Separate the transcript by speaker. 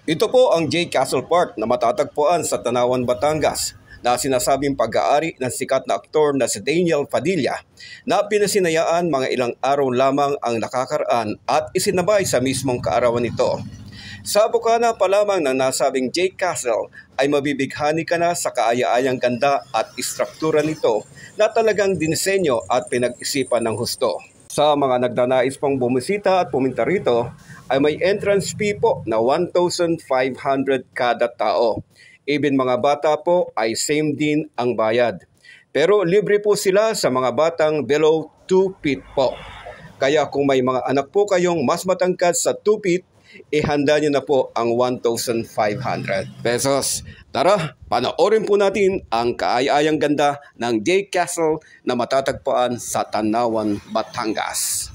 Speaker 1: Ito po ang J. Castle Park na matatagpuan sa Tanawan, Batangas na sinasabing pag-aari ng sikat na aktor na si Daniel Padilla na pinasinayaan mga ilang araw lamang ang nakakaraan at isinabay sa mismong kaarawan nito. Sa bukana pa lamang ng nasabing J. Castle ay mabibighani ka na sa kaaya-ayang ganda at istruktura nito na talagang dinisenyo at pinag-isipan ng husto. Sa mga nagnanais pong bumisita at pumunta rito ay may entrance fee po na 1,500 kada tao. Even mga bata po ay same din ang bayad. Pero libre po sila sa mga batang below 2 feet po. Kaya kung may mga anak po kayong mas matangkad sa 2 feet, ihanda nyo na po ang 1,500 pesos. Tara, panoorin po natin ang kaaya-ayang ganda ng J. Castle na matatagpuan sa Tanawan, Batangas.